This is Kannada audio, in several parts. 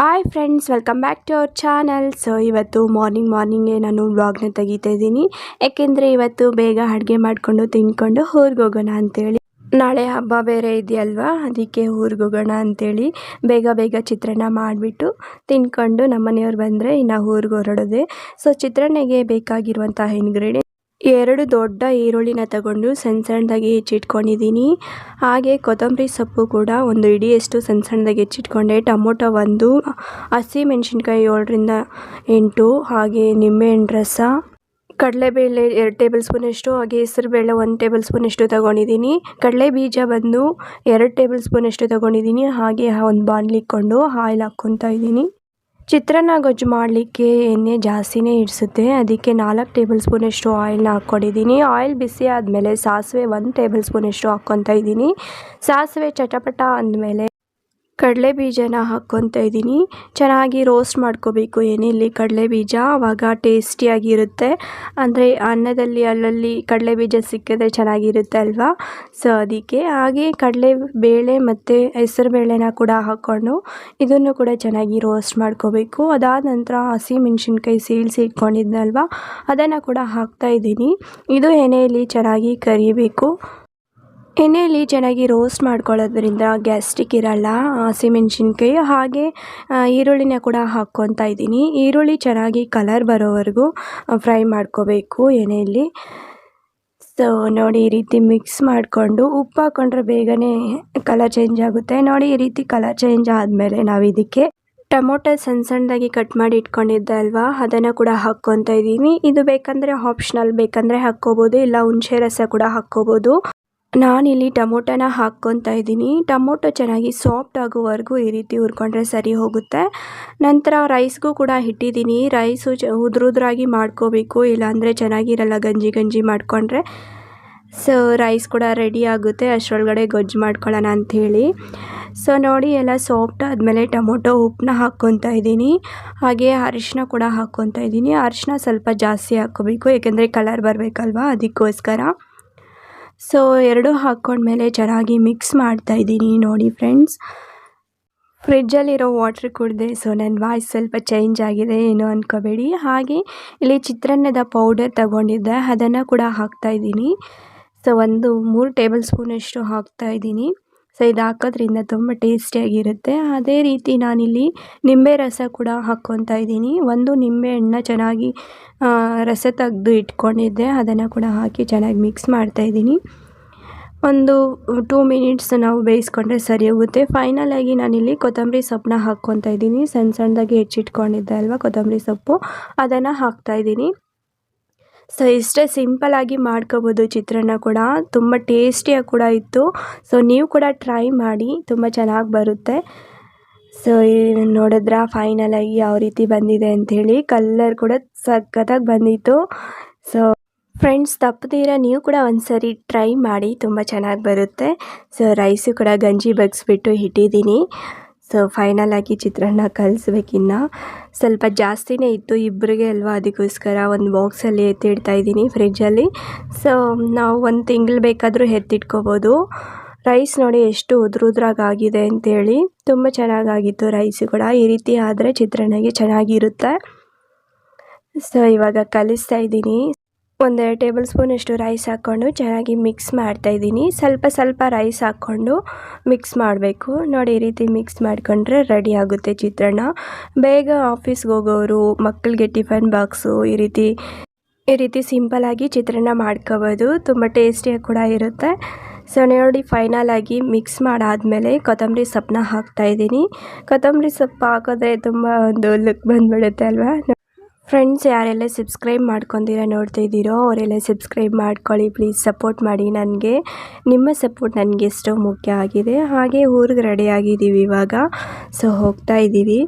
Hi friends, welcome back to our channel. So ಇವತ್ತು ಮಾರ್ನಿಂಗೇ ನಾನು ವ್ಲಾಗ್ನ ತೆಗಿತಾ ಇದ್ದೀನಿ. ಯಾಕೆಂದರೆ ಇವತ್ತು ಬೇಗ ಅಡುಗೆ ಮಾಡಿಕೊಂಡು ತಿಂದ್ಕೊಂಡು ಊರಿಗೆ ಹೋಗೋಣ ಅಂತೇಳಿ. ನಾಳೆ ಹಬ್ಬ ಬೇರೆ ಇದೆಯಲ್ವಾ, ಅದಕ್ಕೆ ಊರಿಗೆ ಹೋಗೋಣ ಅಂತೇಳಿ ಬೇಗ ಚಿತ್ರಾನ್ನ ಮಾಡಿಬಿಟ್ಟು ತಿಂದ್ಕೊಂಡು ನಮ್ಮನೆಯವ್ರು ಬಂದರೆ ಇನ್ನು ಊರಿಗೆ ಹೊರಡೋದೆ. ಸೊ ಚಿತ್ರಾನ್ನಗೆ ಬೇಕಾಗಿರುವಂಥ ಇಂಗ್ರೀಡಿಯೆಂಟ್ 2 ದೊಡ್ಡ ಈರುಳ್ಳಿನ ತಗೊಂಡು ಸಣ್ಣದಾಗಿ ಹೆಚ್ಚಿಟ್ಕೊಂಡಿದ್ದೀನಿ. ಹಾಗೆ ಕೊತ್ತಂಬರಿ ಸೊಪ್ಪು ಕೂಡ 1 ಹಿಡಿಯಷ್ಟು ಸಣ್ಣದಾಗಿ ಹೆಚ್ಚಿಟ್ಕೊಂಡೆ. ಟೊಮೊಟೊ 1, ಹಸಿಮೆಣಸಿನ್ಕಾಯಿ 7ರಿಂದ 8, ಹಾಗೆ ನಿಂಬೆಹಣ್ಣು ರಸ, ಕಡಲೆಬೇಳೆ 2 ಟೇಬಲ್ ಸ್ಪೂನಷ್ಟು, ಹಾಗೆ ಹೆಸರುಬೇಳೆ 1 ಟೇಬಲ್ ಸ್ಪೂನಷ್ಟು ತೊಗೊಂಡಿದ್ದೀನಿ. ಕಡಲೆ ಬೀಜ ಬಂದು 2 ಟೇಬಲ್ ಸ್ಪೂನಷ್ಟು ತೊಗೊಂಡಿದ್ದೀನಿ. ಹಾಗೆ ಒಂದು ಬಾಣಲಿ ಇಟ್ಕೊಂಡು ಆಯಿಲ್ ಹಾಕ್ಕೊತಾ ಇದ್ದೀನಿ. ಚಿತ್ರಾನ್ನ ಗೊಜ್ಜು ಮಾಡಲಿಕ್ಕೆ ಎಣ್ಣೆ ಜಾಸ್ತಿನೇ ಇಡಿಸುತ್ತೆ, ಅದಕ್ಕೆ 4 ಟೇಬಲ್ ಸ್ಪೂನಷ್ಟು ಆಯಿಲ್ನ ಹಾಕ್ಕೊಂಡಿದ್ದೀನಿ. ಆಯಿಲ್ ಬಿಸಿ ಆದಮೇಲೆ ಸಾಸಿವೆ 1 ಟೇಬಲ್ ಸ್ಪೂನಷ್ಟು ಹಾಕ್ಕೊತಾ ಇದ್ದೀನಿ. ಸಾಸಿವೆ ಚಟಪಟ ಅಂದಮೇಲೆ ಕಡಲೆ ಬೀಜನ ಹಾಕ್ಕೊತಾ ಇದ್ದೀನಿ. ಚೆನ್ನಾಗಿ ರೋಸ್ಟ್ ಮಾಡ್ಕೋಬೇಕು ಎಣ್ಣೆಯಲ್ಲಿ ಕಡಲೆ ಬೀಜ, ಆವಾಗ ಟೇಸ್ಟಿಯಾಗಿರುತ್ತೆ. ಅಂದರೆ ಅನ್ನದಲ್ಲಿ ಅಲ್ಲಲ್ಲಿ ಕಡಲೆ ಬೀಜ ಸಿಕ್ಕಿದ್ರೆ ಚೆನ್ನಾಗಿರುತ್ತೆ ಅಲ್ವಾ. ಸೊ ಅದಕ್ಕೆ ಹಾಗೆ ಕಡಲೆ ಬೇಳೆ ಮತ್ತು ಹೆಸರು ಬೇಳೆನ ಕೂಡ ಹಾಕ್ಕೊಂಡು ಇದನ್ನು ಕೂಡ ಚೆನ್ನಾಗಿ ರೋಸ್ಟ್ ಮಾಡ್ಕೋಬೇಕು. ಅದಾದ ನಂತರ ಹಸಿಮೆಣಸಿನ್ಕಾಯಿ ಸೀಳಿಸಿ ಇಟ್ಕೊಂಡಿದ್ನಲ್ವ, ಅದನ್ನು ಕೂಡ ಹಾಕ್ತಾ ಇದ್ದೀನಿ. ಇದು ಎಣ್ಣೆಯಲ್ಲಿ ಚೆನ್ನಾಗಿ ಕರಿಬೇಕು. ಎಣ್ಣೆಯಲ್ಲಿ ಚೆನ್ನಾಗಿ ರೋಸ್ಟ್ ಮಾಡ್ಕೊಳ್ಳೋದ್ರಿಂದ ಗ್ಯಾಸ್ಟ್ರಿಕ್ ಇರಲ್ಲ. ಹಸಿಮೆಣಸಿನ್ಕಾಯಿ ಹಾಗೆ ಈರುಳ್ಳಿನ ಕೂಡ ಹಾಕ್ಕೊತಾ ಇದ್ದೀನಿ. ಈರುಳ್ಳಿ ಚೆನ್ನಾಗಿ ಕಲರ್ ಬರೋವರೆಗೂ ಫ್ರೈ ಮಾಡ್ಕೋಬೇಕು ಎಣ್ಣೆಯಲ್ಲಿ. ಸೊ ನೋಡಿ, ಈ ರೀತಿ ಮಿಕ್ಸ್ ಮಾಡಿಕೊಂಡು ಉಪ್ಪು ಹಾಕ್ಕೊಂಡ್ರೆ ಬೇಗನೆ ಕಲರ್ ಚೇಂಜ್ ಆಗುತ್ತೆ. ನೋಡಿ, ಈ ರೀತಿ ಕಲರ್ ಚೇಂಜ್ ಆದಮೇಲೆ ನಾವು ಇದಕ್ಕೆ ಟೊಮೊಟೊ ಸಣ್ಣದಾಗಿ ಕಟ್ ಮಾಡಿ ಇಟ್ಕೊಂಡಿದ್ದೆ ಅಲ್ವಾ, ಅದನ್ನು ಕೂಡ ಹಾಕ್ಕೊತಾ ಇದ್ದೀನಿ. ಇದು ಬೇಕಂದರೆ ಆಪ್ಷನಲ್, ಬೇಕಂದರೆ ಹಾಕ್ಕೋಬೋದು, ಇಲ್ಲ ಹುಣಸೆ ರಸ ಕೂಡ ಹಾಕ್ಕೋಬೋದು. ನಾನಿಲ್ಲಿ ಟೊಮೊಟೊನ ಹಾಕ್ಕೊತಾ ಇದ್ದೀನಿ. ಟೊಮೊಟೊ ಚೆನ್ನಾಗಿ ಸಾಫ್ಟ್ ಆಗೋವರೆಗೂ ಈ ರೀತಿ ಹುರ್ಕೊಂಡ್ರೆ ಸರಿ ಹೋಗುತ್ತೆ. ನಂತರ ರೈಸ್ಗೂ ಕೂಡ ಇಟ್ಟಿದ್ದೀನಿ. ರೈಸು ಉದ್ರಾಗಿ ಮಾಡ್ಕೋಬೇಕು, ಇಲ್ಲಾಂದರೆ ಚೆನ್ನಾಗಿರಲ್ಲ ಗಂಜಿ ಮಾಡಿಕೊಂಡ್ರೆ. ಸೊ ರೈಸ್ ಕೂಡ ರೆಡಿ ಆಗುತ್ತೆ, ಅಷ್ಟರೊಳಗಡೆ ಗೊಜ್ಜು ಮಾಡ್ಕೊಳ್ಳೋಣ ಅಂಥೇಳಿ. ಸೊ ನೋಡಿ, ಎಲ್ಲ ಸಾಫ್ಟ್ ಆದಮೇಲೆ ಟೊಮೊಟೊ ಉಪ್ಪನ್ನ ಹಾಕ್ಕೊತಾ ಇದ್ದೀನಿ. ಹಾಗೆ ಅರಿಶಿನ ಕೂಡ ಹಾಕ್ಕೊತಾ ಇದ್ದೀನಿ. ಅರಿಶಿನ ಸ್ವಲ್ಪ ಜಾಸ್ತಿ ಹಾಕ್ಕೋಬೇಕು, ಏಕೆಂದರೆ ಕಲರ್ ಬರಬೇಕಲ್ವ, ಅದಕ್ಕೋಸ್ಕರ. ಸೊ 2 ಹಾಕ್ಕೊಂಡ್ಮೇಲೆ ಚೆನ್ನಾಗಿ ಮಿಕ್ಸ್ ಮಾಡ್ತಾಯಿದ್ದೀನಿ. ನೋಡಿ ಫ್ರೆಂಡ್ಸ್, ಫ್ರಿಜ್ಜಲ್ಲಿರೋ ವಾಟ್ರ್ ಕುಡಿದೆ, ಸೊ ನನ್ನ ವಾಯ್ಸ್ ಸ್ವಲ್ಪ ಚೇಂಜ್ ಆಗಿದೆ, ಏನೋ ಅಂದ್ಕೋಬೇಡಿ. ಹಾಗೆ ಇಲ್ಲಿ ಚಿತ್ರಾನ್ನದ ಪೌಡರ್ ತಗೊಂಡಿದ್ದೆ, ಅದನ್ನು ಕೂಡ ಹಾಕ್ತಾಯಿದ್ದೀನಿ. ಸೊ 3 ಟೇಬಲ್ ಸ್ಪೂನಷ್ಟು ಹಾಕ್ತಾಯಿದ್ದೀನಿ. ಸೊ ಇದು ಹಾಕೋದ್ರಿಂದ ತುಂಬ ಟೇಸ್ಟಿಯಾಗಿರುತ್ತೆ. ಅದೇ ರೀತಿ ನಾನಿಲ್ಲಿ ನಿಂಬೆ ರಸ ಕೂಡ ಹಾಕ್ಕೊತಾ ಇದ್ದೀನಿ. 1 ನಿಂಬೆ ಹಣ್ಣನ್ನ ಚೆನ್ನಾಗಿ ರಸ ತೆಗೆದು ಇಟ್ಕೊಂಡಿದ್ದೆ, ಅದನ್ನು ಕೂಡ ಹಾಕಿ ಚೆನ್ನಾಗಿ ಮಿಕ್ಸ್ ಮಾಡ್ತಾಯಿದ್ದೀನಿ. ಒಂದು 2 ಮಿನಿಟ್ಸ್ ನಾವು ಬೇಯಿಸ್ಕೊಂಡ್ರೆ ಸರಿ ಹೋಗುತ್ತೆ. ಫೈನಲಾಗಿ ನಾನಿಲ್ಲಿ ಕೊತ್ತಂಬರಿ ಸೊಪ್ಪನ್ನ ಹಾಕ್ಕೊತಾ ಇದ್ದೀನಿ. ಸಣ್ಣದಾಗಿ ಹೆಚ್ಚಿಟ್ಕೊಂಡಿದ್ದೆ ಅಲ್ವಾ ಕೊತ್ತಂಬರಿ ಸೊಪ್ಪು, ಅದನ್ನು ಹಾಕ್ತಾಯಿದ್ದೀನಿ. ಸೊ ಇಷ್ಟೇ ಸಿಂಪಲ್ಲಾಗಿ ಮಾಡ್ಕೋಬೋದು ಚಿತ್ರಾನ್ನ ಕೂಡ, ತುಂಬ ಟೇಸ್ಟಿಯಾಗಿ ಕೂಡ ಇತ್ತು. ಸೊ ನೀವು ಕೂಡ ಟ್ರೈ ಮಾಡಿ, ತುಂಬ ಚೆನ್ನಾಗಿ ಬರುತ್ತೆ. ಸೊ ನೋಡಿದ್ರಾ ಫೈನಲಾಗಿ ಯಾವ ರೀತಿ ಬಂದಿದೆ ಅಂಥೇಳಿ, ಕಲರ್ ಕೂಡ ಸಖತ್ತಾಗಿ ಬಂದಿತ್ತು. ಸೊ ಫ್ರೆಂಡ್ಸ್, ತಪ್ಪದಿರ ನೀವು ಕೂಡ ಒಂದ್ಸರಿ ಟ್ರೈ ಮಾಡಿ, ತುಂಬ ಚೆನ್ನಾಗಿ ಬರುತ್ತೆ. ಸೊ ರೈಸು ಕೂಡ ಗಂಜಿ ಬಗ್ಸ್ಬಿಟ್ಟು ಇಟ್ಟಿದ್ದೀನಿ. ಸೊ ಫೈನಲಾಗಿ ಚಿತ್ರಾನ್ನ ಕಲಿಸ್ಬೇಕಿನ್ನು, ಸ್ವಲ್ಪ ಜಾಸ್ತಿನೇ ಇತ್ತು, ಇಬ್ಬರಿಗೆ ಅಲ್ವಾ, ಅದಕ್ಕೋಸ್ಕರ ಒಂದು ಬಾಕ್ಸಲ್ಲಿ ಎತ್ತಿಡ್ತಾಯಿದ್ದೀನಿ ಫ್ರಿಜ್ಜಲ್ಲಿ. ಸೊ ನಾವು 1 ತಿಂಗಳು ಬೇಕಾದರೂ ಎತ್ತಿಟ್ಕೋಬೋದು. ರೈಸ್ ನೋಡಿ ಎಷ್ಟು ಉದ್ರಾಗಿದೆ ಅಂಥೇಳಿ, ತುಂಬ ಚೆನ್ನಾಗಾಗಿತ್ತು ರೈಸು ಕೂಡ. ಈ ರೀತಿ ಆದರೆ ಚಿತ್ರಾನ್ನಗೆ ಚೆನ್ನಾಗಿರುತ್ತೆ. ಸೊ ಇವಾಗ ಕಲಿಸ್ತಾ ಇದ್ದೀನಿ. 1 ಟೇಬಲ್ ಸ್ಪೂನಷ್ಟು ರೈಸ್ ಹಾಕ್ಕೊಂಡು ಚೆನ್ನಾಗಿ ಮಿಕ್ಸ್ ಮಾಡ್ತಾಯಿದ್ದೀನಿ. ಸ್ವಲ್ಪ ರೈಸ್ ಹಾಕ್ಕೊಂಡು ಮಿಕ್ಸ್ ಮಾಡಬೇಕು. ನೋಡಿ, ಈ ರೀತಿ ಮಿಕ್ಸ್ ಮಾಡಿಕೊಂಡ್ರೆ ರೆಡಿ ಆಗುತ್ತೆ ಚಿತ್ರಾನ್ನ. ಬೇಗ ಆಫೀಸ್ಗೆ ಹೋಗೋರು, ಮಕ್ಕಳಿಗೆ ಟಿಫನ್ ಬಾಕ್ಸು, ಈ ರೀತಿ ಸಿಂಪಲ್ಲಾಗಿ ಚಿತ್ರಾನ್ನ ಮಾಡ್ಕೋಬೋದು, ತುಂಬ ಟೇಸ್ಟಿಯಾಗಿ ಕೂಡ ಇರುತ್ತೆ. ಸೊ ನೋಡಿ, ಫೈನಲಾಗಿ ಮಿಕ್ಸ್ ಮಾಡಾದಮೇಲೆ ಕೊತ್ತಂಬರಿ ಸೊಪ್ಪನ್ನ ಹಾಕ್ತಾಯಿದ್ದೀನಿ. ಕೊತ್ತಂಬರಿ ಸೊಪ್ಪು ಹಾಕಿದ್ರೆ ತುಂಬ ಒಂದು ಲುಕ್ ಬಂದುಬಿಡುತ್ತೆ ಅಲ್ವಾ. ಫ್ರೆಂಡ್ಸ್, ಯಾರೆಲ್ಲ ಸಬ್ಸ್ಕ್ರೈಬ್ ಮಾಡ್ಕೊಂಡಿರೋ ನೋಡ್ತಾ ಇದ್ದೀರೋ ಅವರೆಲ್ಲ ಸಬ್ಸ್ಕ್ರೈಬ್ ಮಾಡ್ಕೊಳ್ಳಿ ಪ್ಲೀಸ್, ಸಪೋರ್ಟ್ ಮಾಡಿ ನನಗೆ. ನಿಮ್ಮ ಸಪೋರ್ಟ್ ನನಗೆ ಎಷ್ಟೋ ಮುಖ್ಯ ಆಗಿದೆ. ಹಾಗೆ ಊರಿಗೆ ರೆಡಿ ಆಗಿದ್ದೀವಿ ಇವಾಗ. ಸೊ ಹೋಗ್ತಾ ಇದ್ದೀವಿ.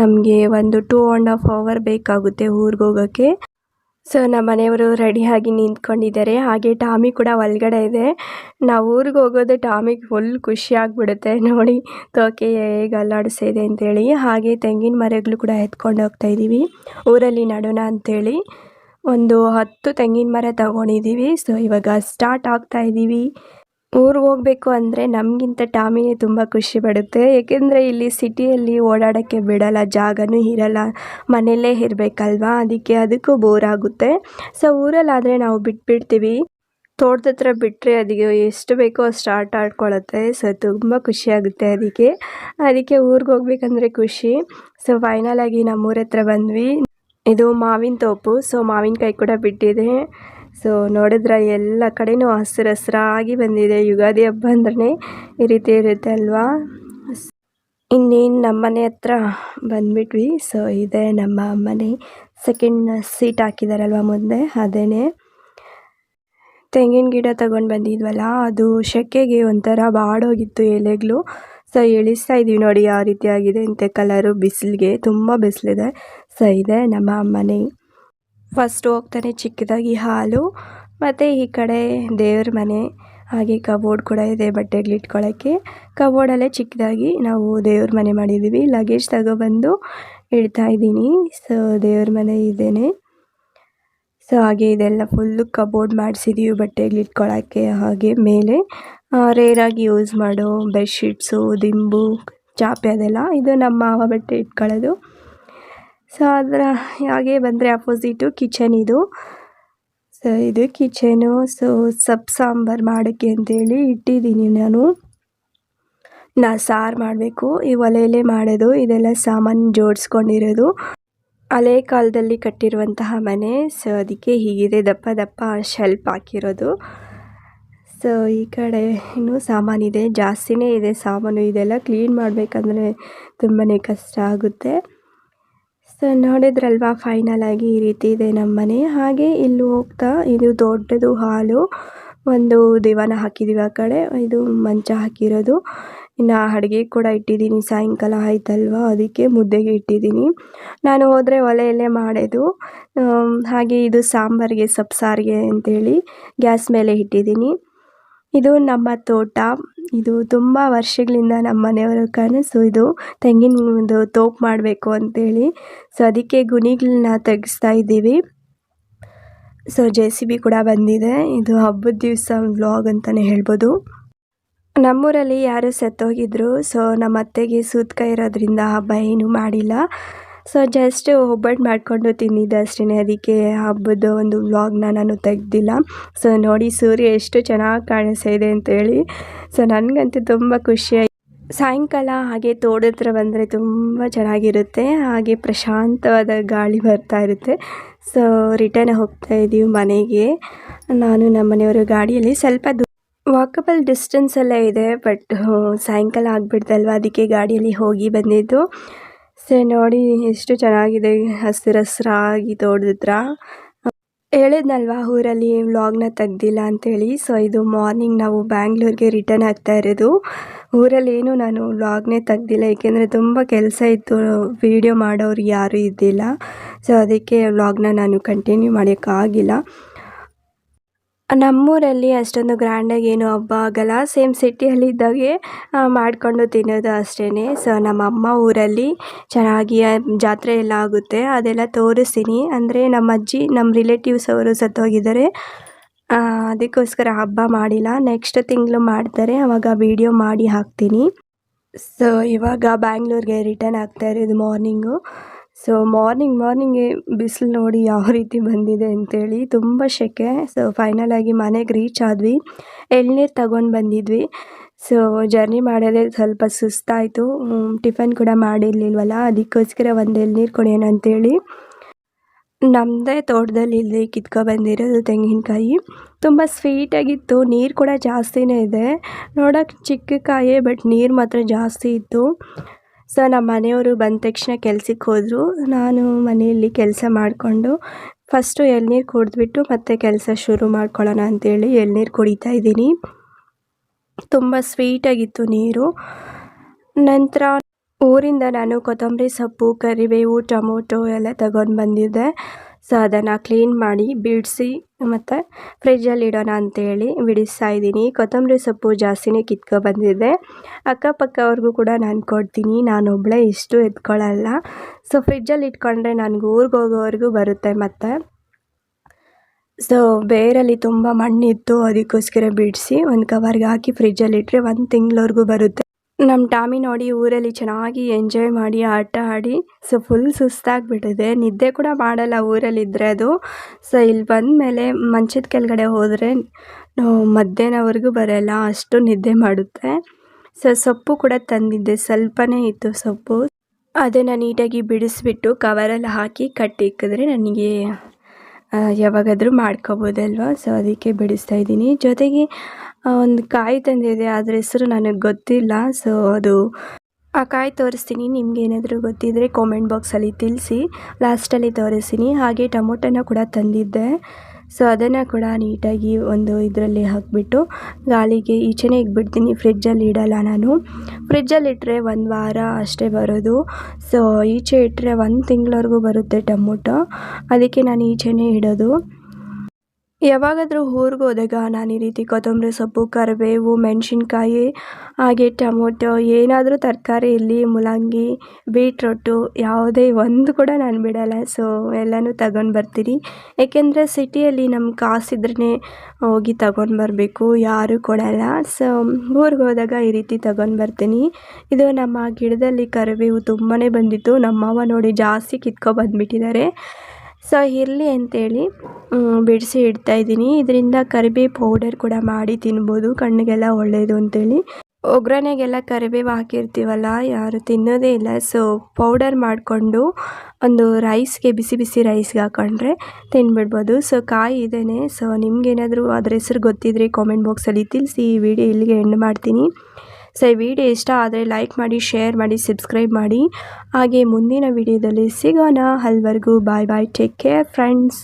ನಮಗೆ ಒಂದು 2.5 hour ಬೇಕಾಗುತ್ತೆ ಊರಿಗೆ ಹೋಗೋಕ್ಕೆ. ಸೊ ನಮ್ಮ ಮನೆಯವರು ರೆಡಿಯಾಗಿ ನಿಂತ್ಕೊಂಡಿದ್ದಾರೆ. ಹಾಗೆ ಟಾಮಿ ಕೂಡ ಒಳಗಡೆ ಇದೆ. ನಾವು ಊರಿಗೆ ಹೋಗೋದು ಟಾಮಿಗೆ ಫುಲ್ ಖುಷಿ ಆಗಿಬಿಡುತ್ತೆ. ನೋಡಿ ತೋಕೆ ಹೇಗೆ ಅಲ್ಲಾಡಿಸ್ತಿದೆ ಅಂತೇಳಿ. ಹಾಗೆ ತೆಂಗಿನ ಮರಗಳು ಕೂಡ ಎತ್ಕೊಂಡು ಹೋಗ್ತಾ ಇದ್ದೀವಿ, ಊರಲ್ಲಿ ನಡೋಣ ಅಂಥೇಳಿ. ಒಂದು 10 ತೆಂಗಿನ ಮರ ತಗೊಂಡಿದ್ದೀವಿ. ಸೊ ಇವಾಗ ಸ್ಟಾರ್ಟ್ ಆಗ್ತಾ ಇದ್ದೀವಿ. ಊರಿಗೆ ಹೋಗಬೇಕು ಅಂದರೆ ನಮಗಿಂತ ಟಾಮಿನೇ ತುಂಬ ಖುಷಿ ಪಡುತ್ತೆ. ಏಕೆಂದರೆ ಇಲ್ಲಿ ಸಿಟಿಯಲ್ಲಿ ಓಡಾಡೋಕ್ಕೆ ಬಿಡಲ್ಲ, ಜಾಗನೂ ಇರಲ್ಲ, ಮನೆಯಲ್ಲೇ ಇರಬೇಕಲ್ವಾ, ಅದಕ್ಕೂ ಬೋರ್ ಆಗುತ್ತೆ. ಸೊ ಊರಲ್ಲಾದರೆ ನಾವು ಬಿಟ್ಬಿಡ್ತೀವಿ, ತೋಟದ ಹತ್ರ ಬಿಟ್ಟರೆ ಅದಕ್ಕೆ ಎಷ್ಟು ಬೇಕೋ ಅಷ್ಟು ಆಟ ಆಡ್ಕೊಳ್ಳುತ್ತೆ. ಸೊ ತುಂಬ ಖುಷಿಯಾಗುತ್ತೆ ಅದಕ್ಕೆ ಊರಿಗೆ ಹೋಗ್ಬೇಕಂದ್ರೆ ಖುಷಿ. ಸೊ ಫೈನಲಾಗಿ ನಮ್ಮೂರ ಹತ್ರ ಬಂದ್ವಿ. ಇದು ಮಾವಿನ ತೋಪು. ಸೊ ಮಾವಿನಕಾಯಿ ಕೂಡ ಬಿಟ್ಟಿದೆ. ಸೊ ನೋಡಿದ್ರೆ ಎಲ್ಲ ಕಡೆನೂ ಹಸಿರು ಹಸಿರಾಗಿ ಬಂದಿದೆ. ಯುಗಾದಿ ಹಬ್ಬ ಅಂದ್ರೆ ಈ ರೀತಿ ಇರುತ್ತೆ ಅಲ್ವಾ. ಇನ್ನೇನು ನಮ್ಮ ಮನೆ ಹತ್ರ ಬಂದ್ಬಿಟ್ವಿ. ಸೊ ಇದೆ ನಮ್ಮ ಮನೆ. ಸೆಕೆಂಡ್ ಸೀಟ್ ಹಾಕಿದಾರಲ್ವ ಮುಂದೆ, ಅದೇನೆ. ತೆಂಗಿನ ಗಿಡ ತಗೊಂಡು ಬಂದಿದ್ವಲ್ಲ, ಅದು ಸೆಕೆಗೆ ಒಂಥರ ಬಾಡೋಗಿತ್ತು ಎಲೆಗಳು. ಸೊ ಇಳಿಸ್ತಾ ಇದ್ದೀವಿ ನೋಡಿ ಯಾವ ರೀತಿ ಆಗಿದೆ ಅಂತೆ ಕಲರು. ಬಿಸಿಲಿಗೆ ತುಂಬ ಬಿಸಿಲಿದೆ. ಸೊ ಇದೆ ನಮ್ಮ ಮನೆ. ಫಸ್ಟ್ ಹೋಗ್ತಾನೆ ಚಿಕ್ಕದಾಗಿ ಹಾಲು, ಮತ್ತು ಈ ಕಡೆ ದೇವ್ರ ಮನೆ, ಹಾಗೆ ಕಬೋರ್ಡ್ ಕೂಡ ಇದೆ ಬಟ್ಟೆಗಳಿಟ್ಕೊಳ್ಳೋಕ್ಕೆ. ಕಬೋರ್ಡಲ್ಲೇ ಚಿಕ್ಕದಾಗಿ ನಾವು ದೇವ್ರ ಮನೆ ಮಾಡಿದ್ದೀವಿ. ಲಗೇಜ್ ತಗೊಬಂದು ಇಡ್ತಾ ಇದ್ದೀನಿ. ಸೊ ದೇವ್ರ ಮನೆ ಇದೇನೆ. ಸೊ ಹಾಗೆ ಇದೆಲ್ಲ ಫುಲ್ಲು ಕಬೋರ್ಡ್ ಮಾಡಿಸಿದ್ದೀವಿ ಬಟ್ಟೆಗಳಿಟ್ಕೊಳ್ಳೋಕ್ಕೆ. ಹಾಗೆ ಮೇಲೆ ರೇರಾಗಿ ಯೂಸ್ ಮಾಡೋ ಬೆಡ್ಶೀಟ್ಸು, ದಿಂಬು, ಚಾಪೆ ಅದೆಲ್ಲ ಇದು ನಮ್ಮ ಮಾವ ಬಟ್ಟೆ ಇಟ್ಕೊಳ್ಳೋದು. ಸೊ ಅದರ ಹಾಗೆ ಬಂದರೆ ಅಪೋಸಿಟು ಕಿಚನ್ ಇದು. ಸೊ ಇದು ಕಿಚನು. ಸೊ ಸೊಪ್ಪು ಸಾಂಬಾರು ಮಾಡೋಕ್ಕೆ ಅಂತೇಳಿ ಇಟ್ಟಿದ್ದೀನಿ ನಾನು ಸಾರು ಮಾಡಬೇಕು. ಈ ಒಲೆಯಲ್ಲೇ ಮಾಡೋದು, ಇದೆಲ್ಲ ಸಾಮಾನು ಜೋಡಿಸ್ಕೊಂಡಿರೋದು. ಹಳೆ ಕಾಲದಲ್ಲಿ ಕಟ್ಟಿರುವಂತಹ ಮನೆ. ಸೊ ಅದಕ್ಕೆ ಹೀಗಿದೆ, ದಪ್ಪ ದಪ್ಪ ಶೆಲ್ಫ್ ಹಾಕಿರೋದು. ಸೊ ಈ ಕಡೆ ಇನ್ನೂ ಸಾಮಾನಿದೆ, ಜಾಸ್ತಿನೇ ಇದೆ ಸಾಮಾನು. ಇದೆಲ್ಲ ಕ್ಲೀನ್ ಮಾಡಬೇಕಂದ್ರೆ ತುಂಬಾ ಕಷ್ಟ ಆಗುತ್ತೆ. ಸೊ ನೋಡಿದ್ರಲ್ವಾ, ಫೈನಲಾಗಿ ಈ ರೀತಿ ಇದೆ ನಮ್ಮ ಮನೆ. ಹಾಗೆ ಇಲ್ಲಿ ಹೋಗ್ತಾ ಇದು ದೊಡ್ಡದು ಹಾಲು, ಒಂದು ದಿವಾನ ಹಾಕಿದ್ದೀವಿ ಆ ಕಡೆ, ಇದು ಮಂಚ ಹಾಕಿರೋದು. ಇನ್ನು ಅಡುಗೆ ಕೂಡ ಇಟ್ಟಿದ್ದೀನಿ, ಸಾಯಂಕಾಲ ಆಯ್ತಲ್ವ, ಅದಕ್ಕೆ ಮುದ್ದೆಗೆ ಇಟ್ಟಿದ್ದೀನಿ. ನಾನು ಹೋದರೆ ಒಲೆಯಲ್ಲೇ ಮಾಡೋದು. ಹಾಗೆ ಇದು ಸಾಂಬಾರಿಗೆ, ಸೊಪ್ಪು ಸಾರಿಗೆ ಅಂತೇಳಿ ಗ್ಯಾಸ್ ಮೇಲೆ ಇಟ್ಟಿದ್ದೀನಿ. ಇದು ನಮ್ಮ ತೋಟ. ಇದು ತುಂಬ ವರ್ಷಗಳಿಂದ ನಮ್ಮ ಮನೆಯವರ ಕನಸು ಇದು, ತೆಂಗಿನ ಒಂದು ತೋಪು ಮಾಡಬೇಕು ಅಂತೇಳಿ. ಸೊ ಅದಕ್ಕೆ ಗುಣಿಗಳನ್ನ ತೆಗೆಸ್ತಾ ಇದ್ದೀವಿ. ಸೊ JCB ಕೂಡ ಬಂದಿದೆ. ಇದು ಹಬ್ಬದ ದಿವಸ ವ್ಲಾಗ್ ಅಂತಲೇ ಹೇಳ್ಬೋದು. ನಮ್ಮೂರಲ್ಲಿ ಯಾರು ಸತ್ತೋಗಿದ್ರು. ಸೊ ನಮ್ಮ ಅತ್ತೆಗೆ ಸೂತಕ ಇರೋದ್ರಿಂದ ಹಬ್ಬ ಏನೂ ಮಾಡಿಲ್ಲ. ಸೊ ಜಸ್ಟ್ ಒಬ್ಬಟ್ಟು ಮಾಡಿಕೊಂಡು ತಿಂದಿದ್ದೆ ಅಷ್ಟೇ. ಅದಕ್ಕೆ ಹಬ್ಬದ ಒಂದು ವ್ಲಾಗ್ನ ನಾನು ತೆಗೆದಿಲ್ಲ. ಸೊ ನೋಡಿ ಸೂರ್ಯ ಎಷ್ಟು ಚೆನ್ನಾಗಿ ಕಾಣಿಸ್ತಾ ಇದೆ ಅಂತೇಳಿ. ಸೊ ನನಗಂತೂ ತುಂಬ ಖುಷಿಯಾಗಿ. ಸಾಯಂಕಾಲ ಹಾಗೆ ತೋಟದ ಹತ್ರ ಬಂದರೆ ತುಂಬ ಚೆನ್ನಾಗಿರುತ್ತೆ. ಹಾಗೆ ಪ್ರಶಾಂತವಾದ ಗಾಳಿ ಬರ್ತಾ ಇರುತ್ತೆ. ಸೊ ರಿಟರ್ನ್ ಹೋಗ್ತಾ ಇದ್ದೀವಿ ಮನೆಗೆ. ನಾನು ನಮ್ಮ ಮನೆಯವರು ಗಾಡಿಯಲ್ಲಿ ಸ್ವಲ್ಪ ವಾಕಬಲ್ ಡಿಸ್ಟೆನ್ಸಲ್ಲೇ ಇದೆ. ಬಟ್ ಸಾಯಂಕಾಲ ಆಗಿಬಿಡ್ತಲ್ವ, ಅದಕ್ಕೆ ಗಾಡಿಯಲ್ಲಿ ಹೋಗಿ ಬಂದಿದ್ದು. ಸೊ ನೋಡಿ ಎಷ್ಟು ಚೆನ್ನಾಗಿದೆ, ಹಸಿರು ಹಸಿರಾಗಿ ತೋಟದ ಹತ್ರ. ಹೇಳಿದ್ನಲ್ವ ಊರಲ್ಲಿ ವ್ಲಾಗ್ನ ತೆಗ್ದಿಲ್ಲ ಅಂತೇಳಿ. ಸೊ ಇದು ಮಾರ್ನಿಂಗ್ ನಾವು ಬ್ಯಾಂಗ್ಳೂರಿಗೆ ರಿಟರ್ನ್ ಆಗ್ತಾ ಇರೋದು. ಊರಲ್ಲಿ ಏನು ನಾನು ವ್ಲಾಗ್ನೇ ತೆಗ್ದಿಲ್ಲ, ಏಕೆಂದರೆ ತುಂಬ ಕೆಲಸ ಇತ್ತು, ವೀಡಿಯೋ ಮಾಡೋರು ಯಾರೂ ಇದ್ದಿಲ್ಲ. ಸೊ ಅದಕ್ಕೆ ವ್ಲಾಗ್ನ ನಾನು ಕಂಟಿನ್ಯೂ ಮಾಡೋಕ್ಕಾಗಿಲ್ಲ. ನಮ್ಮೂರಲ್ಲಿ ಅಷ್ಟೊಂದು ಗ್ರ್ಯಾಂಡಾಗಿ ಏನೂ ಹಬ್ಬ ಆಗಲ್ಲ. ಸೇಮ್ ಸಿಟಿಯಲ್ಲಿ ಇದ್ದಾಗೆ ಮಾಡಿಕೊಂಡು ತಿನ್ನೋದು ಅಷ್ಟೇ. ಸೊ ನಮ್ಮ ಅಮ್ಮ ಊರಲ್ಲಿ ಚೆನ್ನಾಗಿ ಜಾತ್ರೆ ಎಲ್ಲ ಆಗುತ್ತೆ, ಅದೆಲ್ಲ ತೋರಿಸ್ತೀನಿ. ಅಂದರೆ ನಮ್ಮ ಅಜ್ಜಿ, ನಮ್ಮ ರಿಲೇಟಿವ್ಸ್ ಅವರು ಸತ್ತೋಗಿದ್ದಾರೆ, ಅದಕ್ಕೋಸ್ಕರ ಹಬ್ಬ ಮಾಡಿಲ್ಲ. ನೆಕ್ಸ್ಟ್ ತಿಂಗಳು ಮಾಡ್ತಾರೆ, ಆವಾಗ ವೀಡಿಯೋ ಮಾಡಿ ಹಾಕ್ತೀನಿ. ಸೊ ಇವಾಗ ಬ್ಯಾಂಗ್ಳೂರಿಗೆ ರಿಟರ್ನ್ ಆಗ್ತಾ ಇರೋದು ಮಾರ್ನಿಂಗು. ಸೊ ಮಾರ್ನಿಂಗೇ ಬಿಸಿಲು ನೋಡಿ ಯಾವ ರೀತಿ ಬಂದಿದೆ ಅಂತೇಳಿ, ತುಂಬ ಸೆಕೆ. ಸೊ ಫೈನಲಾಗಿ ಮನೆಗೆ ರೀಚ್ ಆದ್ವಿ. ಎಳ್ನೀರು ತಗೊಂಡು ಬಂದಿದ್ವಿ. ಸೊ ಜರ್ನಿ ಮಾಡೋದೇ ಸ್ವಲ್ಪ ಸುಸ್ತಾಯಿತು, ಟಿಫನ್ ಕೂಡ ಮಾಡಿರಲಿಲ್ವಲ್ಲ, ಅದಕ್ಕೋಸ್ಕರ ಒಂದು ಎಳ್ನೀರು ಕೊಡೋಣ ಅಂತೇಳಿ ನಮ್ಮದೇ ತೋಟದಲ್ಲಿ ಇಲ್ಲಿ ಕಿತ್ಕೊಬಂದಿರೋದು ತೆಂಗಿನಕಾಯಿ. ತುಂಬ ಸ್ವೀಟಾಗಿತ್ತು, ನೀರು ಕೂಡ ಜಾಸ್ತಿನೇ ಇದೆ. ನೋಡೋಕೆ ಚಿಕ್ಕ ಕಾಯಿ, ಬಟ್ ನೀರು ಮಾತ್ರ ಜಾಸ್ತಿ ಇತ್ತು. ಸೊ ನಮ್ಮ ಮನೆಯವರು ಬಂದ ತಕ್ಷಣ ಕೆಲ್ಸಕ್ಕೆ ಹೋದರು. ನಾನು ಮನೆಯಲ್ಲಿ ಕೆಲಸ ಮಾಡಿಕೊಂಡು ಫಸ್ಟು ಎಳ್ನೀರು ಕುಡಿದ್ಬಿಟ್ಟು ಮತ್ತೆ ಕೆಲಸ ಶುರು ಮಾಡ್ಕೊಳ್ಳೋಣ ಅಂತೇಳಿ ಎಳ್ನೀರು ಕುಡಿತಾ ಇದ್ದೀನಿ. ತುಂಬ ಸ್ವೀಟಾಗಿತ್ತು ನೀರು. ನಂತರ ಊರಿಂದ ನಾನು ಕೊತ್ತಂಬರಿ ಸೊಪ್ಪು, ಕರಿಬೇವು, ಟೊಮೊಟೊ ಎಲ್ಲ ತಗೊಂಡು ಬಂದಿದ್ದೆ. ಸೊ ಅದನ್ನು ಕ್ಲೀನ್ ಮಾಡಿ ಬಿಡಿಸಿ ಮತ್ತು ಫ್ರಿಜ್ಜಲ್ಲಿ ಇಡೋಣ ಅಂತೇಳಿ ಬಿಡಿಸ್ತಾ ಇದ್ದೀನಿ. ಕೊತ್ತಂಬರಿ ಸೊಪ್ಪು ಜಾಸ್ತಿನೇ ಬಂದಿದ್ದೆ. ಅಕ್ಕಪಕ್ಕವ್ರಿಗೂ ಕೂಡ ನಾನು ಕೊಡ್ತೀನಿ, ನಾನೊಬ್ಬಳೇ ಇಷ್ಟು ಎತ್ಕೊಳ್ಳಲ್ಲ. ಸೊ ಫ್ರಿಜ್ಜಲ್ಲಿ ಇಟ್ಕೊಂಡ್ರೆ ನನಗೆ ಊರಿಗೆ ಹೋಗೋವರೆಗೂ ಬರುತ್ತೆ. ಮತ್ತು ಸೊ ಬೇರಲ್ಲಿ ತುಂಬ ಮಣ್ಣಿತ್ತು, ಅದಕ್ಕೋಸ್ಕರ ಬಿಡಿಸಿ ಒಂದು ಕವರ್ಗೆ ಹಾಕಿ ಫ್ರಿಜ್ಜಲ್ಲಿಟ್ಟರೆ 1 ತಿಂಗಳವರೆಗೂ ಬರುತ್ತೆ. ನಮ್ಮ ಟಾಮಿ ನೋಡಿ ಊರಲ್ಲಿ ಚೆನ್ನಾಗಿ ಎಂಜಾಯ್ ಮಾಡಿ ಆಟ ಆಡಿ ಸೊ ಫುಲ್ ಸುಸ್ತಾಗಿಬಿಟ್ಟಿದೆ, ನಿದ್ದೆ ಕೂಡ ಮಾಡಲ್ಲ ಊರಲ್ಲಿದ್ದರೆ ಅದು. ಸೊ ಇಲ್ಲಿ ಬಂದಮೇಲೆ ಮಂಚದ ಕೆಳಗಡೆ ಹೋದರೆ ಮಧ್ಯಾಹ್ನವರೆಗೂ ಬರಲ್ಲ, ಅಷ್ಟು ನಿದ್ದೆ ಮಾಡುತ್ತೆ. ಸೊ ಸೊಪ್ಪು ಕೂಡ ತಂದಿದ್ದೆ, ಸ್ವಲ್ಪನೇ ಇತ್ತು ಸೊಪ್ಪು, ಅದನ್ನು ನೀಟಾಗಿ ಬಿಡಿಸ್ಬಿಟ್ಟು ಕವರಲ್ಲಿ ಹಾಕಿ ಕಟ್ಟಿಕ್ಕಿದ್ರೆ ನನಗೆ ಯಾವಾಗಾದರೂ ಮಾಡ್ಕೋಬೋದಲ್ವ. ಸೊ ಅದಕ್ಕೆ ಬಿಡಿಸ್ತಾ ಇದ್ದೀನಿ. ಜೊತೆಗೆ ಒಂದು ಕಾಯಿ ತಂದಿದೆ, ಅದ್ರ ಹೆಸರು ನನಗೆ ಗೊತ್ತಿಲ್ಲ. ಸೊ ಅದು ಆ ಕಾಯಿ ತೋರಿಸ್ತೀನಿ, ನಿಮ್ಗೆ ಏನಾದರೂ ಗೊತ್ತಿದ್ದರೆ ಕಾಮೆಂಟ್ ಬಾಕ್ಸಲ್ಲಿ ತಿಳಿಸಿ, ಲಾಸ್ಟಲ್ಲಿ ತೋರಿಸ್ತೀನಿ. ಹಾಗೆ ಟೊಮೊಟೊನ ಕೂಡ ತಂದಿದ್ದೆ, ಸೊ ಅದನ್ನು ಕೂಡ ನೀಟಾಗಿ ಒಂದು ಇದರಲ್ಲಿ ಹಾಕಿಬಿಟ್ಟು ಗಾಳಿಗೆ ಈಚೆನೇ ಇಟ್ಬಿಡ್ತೀನಿ, ಫ್ರಿಜ್ಜಲ್ಲಿ ಇಡಲ್ಲ ನಾನು. ಫ್ರಿಜ್ಜಲ್ಲಿಟ್ಟರೆ 1 ವಾರ ಅಷ್ಟೇ ಬರೋದು. ಸೊ ಈಚೆ ಇಟ್ಟರೆ 1 ತಿಂಗಳವರೆಗೂ ಬರುತ್ತೆ ಟೊಮೊಟೊ, ಅದಕ್ಕೆ ನಾನು ಈಚೆನೇ ಇಡೋದು. ಯಾವಾಗಾದರೂ ಊರಿಗೆ ಹೋದಾಗ ನಾನು ಈ ರೀತಿ ಕೊತ್ತಂಬರಿ ಸೊಪ್ಪು, ಕರಿಬೇವು, ಮೆಣಸಿನ್ಕಾಯಿ ಹಾಗೆ ಟೊಮೊಟೊ ಏನಾದರೂ ತರಕಾರಿ ಇರಲಿ, ಮೂಲಂಗಿ, ಬೀಟ್ರೋಟು ಯಾವುದೇ ಒಂದು ಕೂಡ ನಾನು ಬಿಡಲ್ಲ. ಸೊ ಎಲ್ಲನೂ ತಗೊಂಡು ಬರ್ತೀನಿ, ಏಕೆಂದರೆ ಸಿಟಿಯಲ್ಲಿ ನಮ್ಗೆ ಕಾಸಿದ್ರೇ ಹೋಗಿ ತಗೊಂಡು ಬರಬೇಕು, ಯಾರೂ ಕೊಡಲ್ಲ. ಸೊ ಊರಿಗೆ ಹೋದಾಗ ಈ ರೀತಿ ತಗೊಂಡು ಬರ್ತೀನಿ. ಇದು ನಮ್ಮ ಗಿಡದಲ್ಲಿ ಕರಿಬೇವು ತುಂಬಾ ಬಂದಿತ್ತು, ನಮ್ಮ ಮಾವ ನೋಡಿ ಜಾಸ್ತಿ ಕಿತ್ಕೊಬಂದ್ಬಿಟ್ಟಿದ್ದಾರೆ. ಸೊ ಇರಲಿ ಅಂತೇಳಿ ಬಿಡಿಸಿ ಇಡ್ತಾಯಿದ್ದೀನಿ. ಇದರಿಂದ ಕರಿಬೇವು ಪೌಡರ್ ಕೂಡ ಮಾಡಿ ತಿನ್ಬೋದು, ಕಣ್ಣಿಗೆಲ್ಲ ಒಳ್ಳೆಯದು ಅಂತೇಳಿ. ಒಗ್ಗರಣೆಗೆಲ್ಲ ಕರಿಬೇವು ಹಾಕಿರ್ತೀವಲ್ಲ, ಯಾರು ತಿನ್ನೋದೇ ಇಲ್ಲ. ಸೊ ಪೌಡರ್ ಮಾಡಿಕೊಂಡು ಒಂದು ರೈಸ್ಗೆ, ಬಿಸಿ ಬಿಸಿ ರೈಸ್ಗೆ ಹಾಕೊಂಡ್ರೆ ತಿನ್ಬಿಡ್ಬೋದು. ಸೊ ಕಾಯಿ ಇದೇನೆ. ಸೊ ನಿಮ್ಗೇನಾದರೂ ಅದ್ರ ಹೆಸರು ಗೊತ್ತಿದ್ರೆ ಕಾಮೆಂಟ್ ಬಾಕ್ಸಲ್ಲಿ ತಿಳಿಸಿ. ಈ ವಿಡಿಯೋ ಇಲ್ಲಿಗೆ ಎಂಡ್ ಮಾಡ್ತೀನಿ. ಸೊ ಈ ವಿಡಿಯೋ ಇಷ್ಟ ಆದರೆ ಲೈಕ್ ಮಾಡಿ, ಶೇರ್ ಮಾಡಿ, ಸಬ್ಸ್ಕ್ರೈಬ್ ಮಾಡಿ. ಹಾಗೆ ಮುಂದಿನ ವಿಡಿಯೋದಲ್ಲಿ ಸಿಗೋಣ. ಅಲ್ಲಿವರೆಗೂ ಬಾಯ್ ಬಾಯ್, ಟೇಕ್ ಕೇರ್ ಫ್ರೆಂಡ್ಸ್.